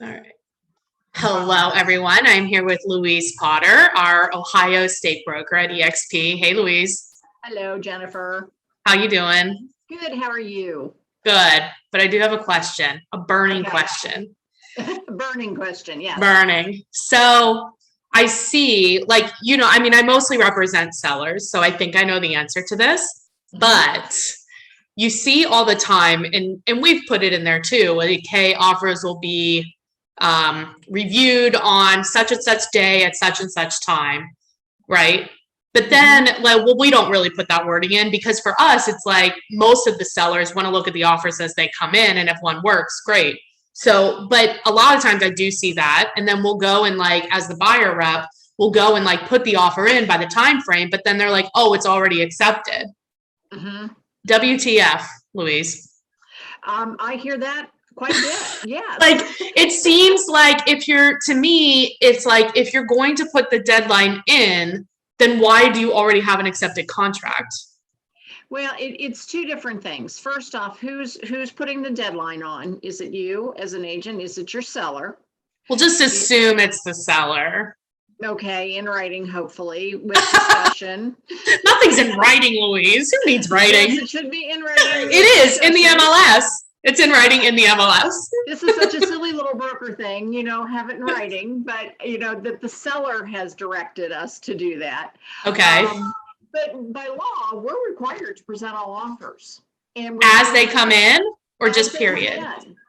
All right. Hello, everyone. I'm here with Louise Potter, our Ohio state broker at eXp. Hey, Louise. Hello, Jennifer. How you doing? Good. How are you? Good. But I do have a question, a burning question. Burning question, yes. Burning. So I see, I mostly represent sellers, so I think I know the answer to this. But you see all the time, and we've put it in there too, like, hey, offers will be reviewed on such and such day at such and such time, right? But then, we don't really put that wording in because for us, it's like most of the sellers want to look at the offers as they come in, and if one works, great. So, but a lot of times I do see that, and then we'll go and as the buyer rep, we'll go and put the offer in by the time frame, but then they're like, oh, it's already accepted. WTF, Louise? I hear that quite a bit. Yeah. It seems like it's like if you're going to put the deadline in, then why do you already have an accepted contract? Well, it's two different things. First off, who's putting the deadline on? Is it you as an agent? Is it your seller? We'll just assume it's the seller. Okay, in writing, hopefully, with discussion. Nothing's in writing, Louise. Who needs writing? Yes, it should be in writing. It is in the MLS. It's in writing in the MLS. This is such a silly little broker thing, have it in writing, but that the seller has directed us to do that. Okay. But by law, we're required to present all offers. And as they come in, or just period?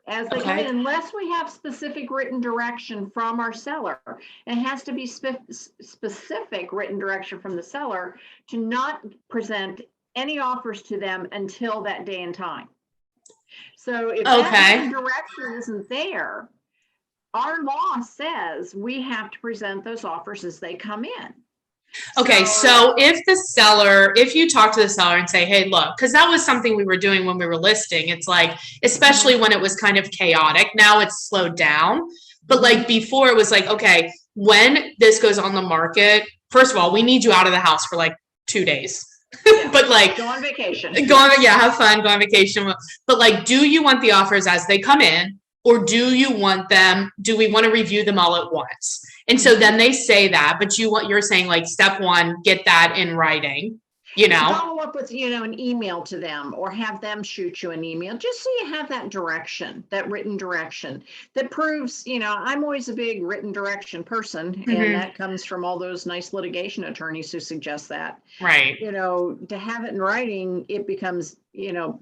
As they come in, unless we have specific written direction from our seller. It has to be specific written direction from the seller to not present any offers to them until that day and time. So if that written direction isn't there, our law says we have to present those offers as they come in. Okay, so if you talk to the seller and say, hey, look, because that was something we were doing when we were listing. It's like, especially when it was kind of chaotic, now it's slowed down. But before it was like, okay, when this goes on the market, first of all, we need you out of the house for 2 days. Yeah. But go on vacation. Have fun, go on vacation. But do you want the offers as they come in? Or do we want to review them all at once? And so then they say that, but you're saying step one, get that in writing, Follow up with, an email to them or have them shoot you an email just so you have that direction, that written direction that proves, I'm always a big written direction person. And that comes from all those nice litigation attorneys who suggest that. Right. To have it in writing, it becomes,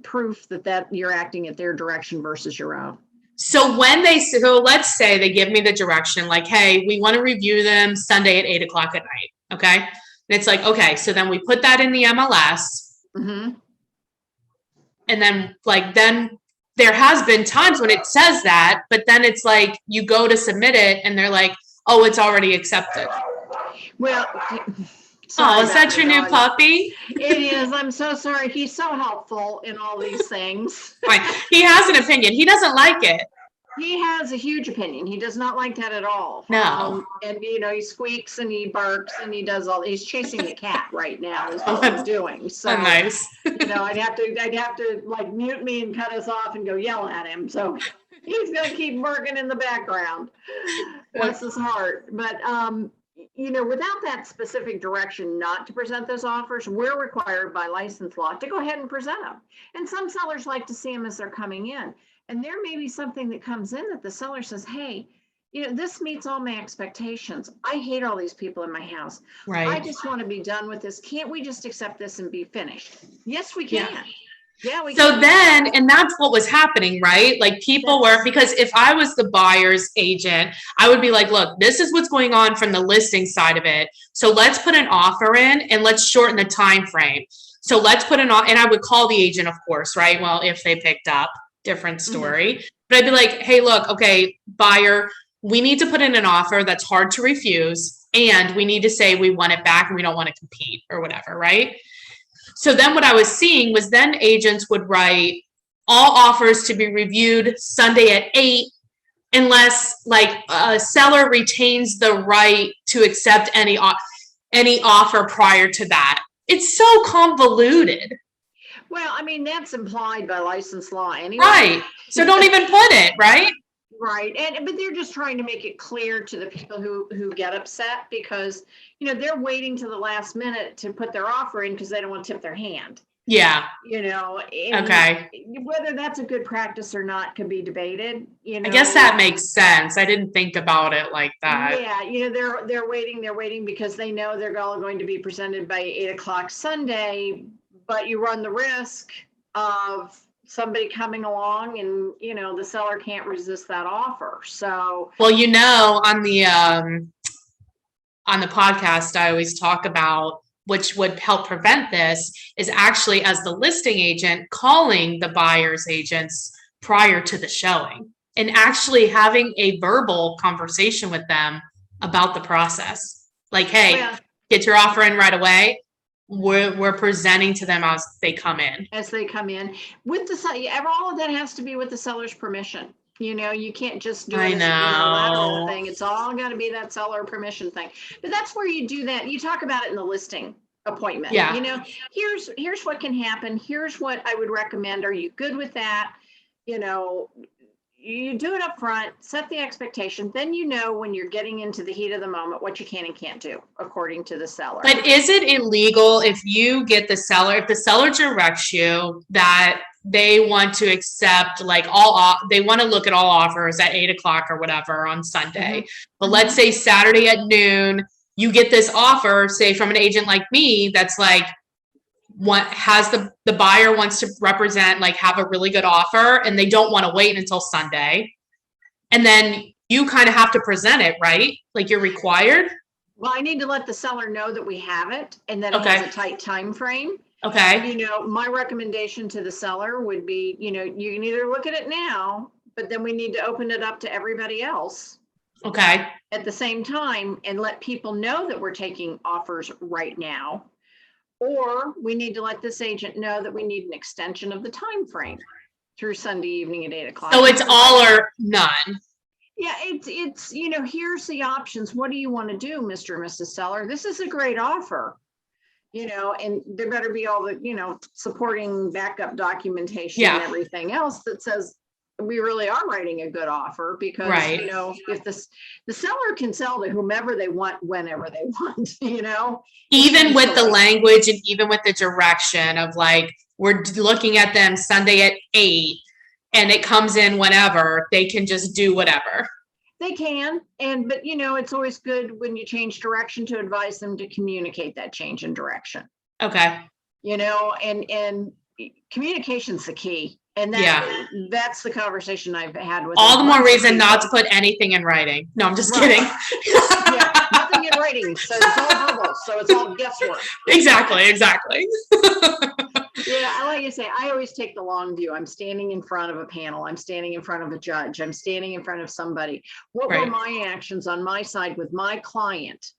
proof that you're acting at their direction versus your own. So let's say they give me the direction, hey, we want to review them Sunday at 8:00 at night. Okay. And it's okay. So then we put that in the MLS. And then then there has been times when it says that, but then it's you go to submit it and they're like, oh, it's already accepted. Well, is that your new puppy? It is. I'm so sorry. He's so helpful in all these things. Right. He has an opinion. He doesn't like it. He has a huge opinion. He does not like that at all. No. And he squeaks and he barks and he does he's chasing the cat right now is what he's doing. So nice. I'd have to mute me and cut us off and go yell at him. So he's going to keep barking in the background. Bless his heart. But, without that specific direction not to present those offers, we're required by license law to go ahead and present them. And some sellers like to see them as they're coming in. And there may be something that comes in that the seller says, hey, this meets all my expectations. I hate all these people in my house. Right. I just want to be done with this. Can't we just accept this and be finished? Yes, we can. Yeah, we can. And that's what was happening, right? People were, because if I was the buyer's agent, I would be look, this is what's going on from the listing side of it. So let's put an offer in and let's shorten the time frame. So let's put and I would call the agent, of course, right? Well, if they picked up, different story. But I'd be like, hey, look, okay, buyer, we need to put in an offer that's hard to refuse. And we need to say we want it back and we don't want to compete or whatever, right? So then what I was seeing was then agents would write all offers to be reviewed Sunday at 8 unless a seller retains the right to accept any offer prior to that. It's so convoluted. Well, that's implied by license law anyway. Right. So don't even put it, right? Right. But they're just trying to make it clear to the people who get upset because, they're waiting to the last minute to put their offer in because they don't want to tip their hand. Yeah. And Okay. whether that's a good practice or not could be debated. I guess that makes sense. I didn't think about it like that. Yeah, they're waiting because they know they're all going to be presented by 8:00 Sunday, but you run the risk of somebody coming along and the seller can't resist that offer. So well, on the podcast, I always talk about, which would help prevent this, is actually as the listing agent calling the buyer's agents prior to the showing and actually having a verbal conversation with them about the process. Like, hey, get your offer in right away. We're presenting to them as they come in. With the all of that has to be with the seller's permission. You can't just do it as a lateral thing. It's all got to be that seller permission thing. But that's where you do that. You talk about it in the listing appointment. Yeah. Here's what can happen. Here's what I would recommend. Are you good with that? You do it up front, set the expectation, then when you're getting into the heat of the moment what you can and can't do according to the seller. But is it illegal if you get the seller directs you that they want to accept they want to look at all offers at 8:00 or whatever on Sunday. But let's say Saturday at noon, you get this offer, say from an agent like me, that's like, what has the buyer wants to represent, have a really good offer and they don't want to wait until Sunday. And then you kind of have to present it, right? Like you're required. Well, I need to let the seller know that we have it and that it has a tight time frame. Okay. My recommendation to the seller would be, you can either look at it now, but then we need to open it up to everybody else. Okay. At the same time and let people know that we're taking offers right now. Or we need to let this agent know that we need an extension of the time frame through Sunday evening at 8:00. So it's all or none. Yeah, it's here's the options. What do you want to do, Mr. and Mrs. Seller? This is a great offer. And there better be all the, supporting backup documentation and everything else that says we really are writing a good offer because, if the seller can sell to whomever they want, whenever they want, even with the language and even with the direction of we're looking at them Sunday at 8 and it comes in whenever, they can just do whatever. They can. But it's always good when you change direction to advise them to communicate that change in direction. Okay. And communication's the key. And that's the conversation I've had with all the more reason not to put anything in writing. No, I'm just kidding. Nothing in writing. So it's all verbal. So it's all guesswork. Exactly. Like I say, I always take the long view. I'm standing in front of a panel. I'm standing in front of a judge. I'm standing in front of somebody. What were my actions on my side with my client?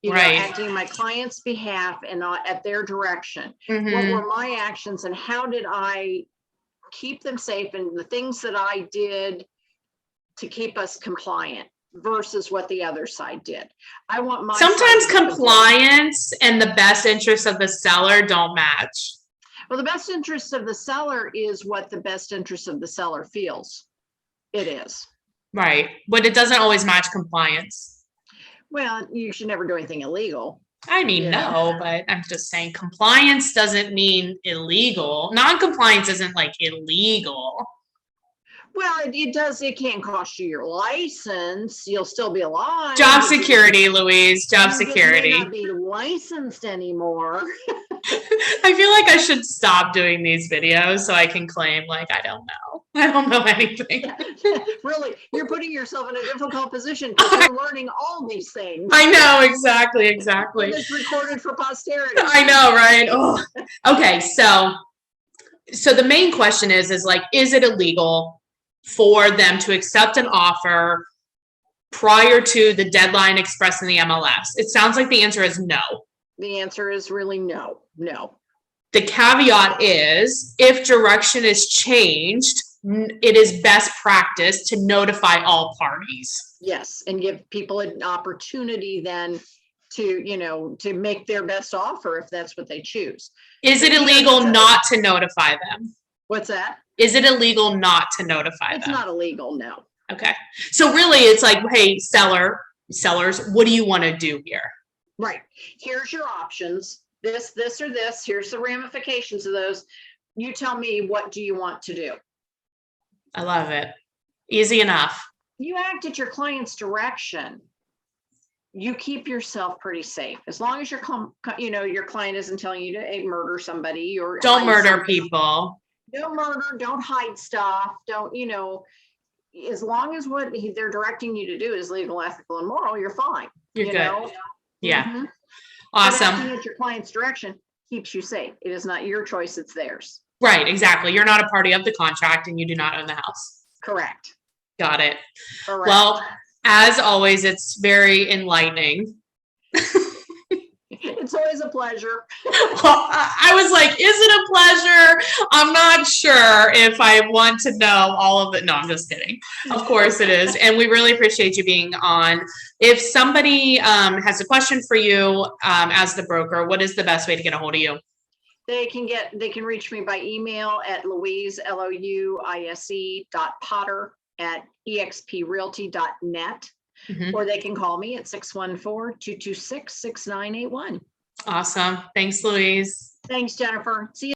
Acting on my client's behalf and at their direction. What were my actions and how did I keep them safe and the things that I did to keep us compliant versus what the other side did. I want sometimes compliance and the best interest of the seller don't match. Well, the best interest of the seller is what the best interest of the seller feels it is. Right. But it doesn't always match compliance. Well, you should never do anything illegal. I mean, no, but I'm just saying compliance doesn't mean illegal. Non-compliance isn't illegal. Well, it does. It can cost you your license. You'll still be alive. Job security, Louise. Job security. You may not be licensed anymore. I feel like I should stop doing these videos so I can claim I don't know. I don't know anything. Really, you're putting yourself in a difficult position because you're learning all these things. I know, exactly. And it's recorded for posterity. I know, right? Oh. Okay, so the main question is it illegal for them to accept an offer prior to the deadline expressed in the MLS? It sounds like the answer is no. The answer is really no. The caveat is if direction is changed, it is best practice to notify all parties. Yes, and give people an opportunity then to make their best offer if that's what they choose. Is it illegal not to notify them? What's that? Is it illegal not to notify them? It's not illegal, no. Okay. So really it's like, hey, sellers, what do you want to do here? Right. Here's your options. This, or this. Here's the ramifications of those. You tell me, what do you want to do? I love it. Easy enough. You act at your client's direction. You keep yourself pretty safe. As long as your client isn't telling you to murder somebody or don't murder people. Don't murder, don't hide stuff. Don't, as long as what they're directing you to do is legal, ethical, and moral, you're fine. You're good. Know? Yeah. Mm-hmm. Awesome. But acting at your client's direction keeps you safe. It is not your choice, it's theirs. Right, exactly. You're not a party of the contract and you do not own the house. Correct. Got it. Correct. Well, as always, it's very enlightening. It's always a pleasure. Well, I was like, is it a pleasure? I'm not sure if I want to know all of it. No, I'm just kidding. Of course it is. And we really appreciate you being on. If somebody has a question for you as the broker, what is the best way to get a hold of you? They can reach me by email at Louise, LOUISE.Potter@exprealty.net. Mm-hmm. Or they can call me at 614-226-6981. Awesome. Thanks, Louise. Thanks, Jennifer. See you.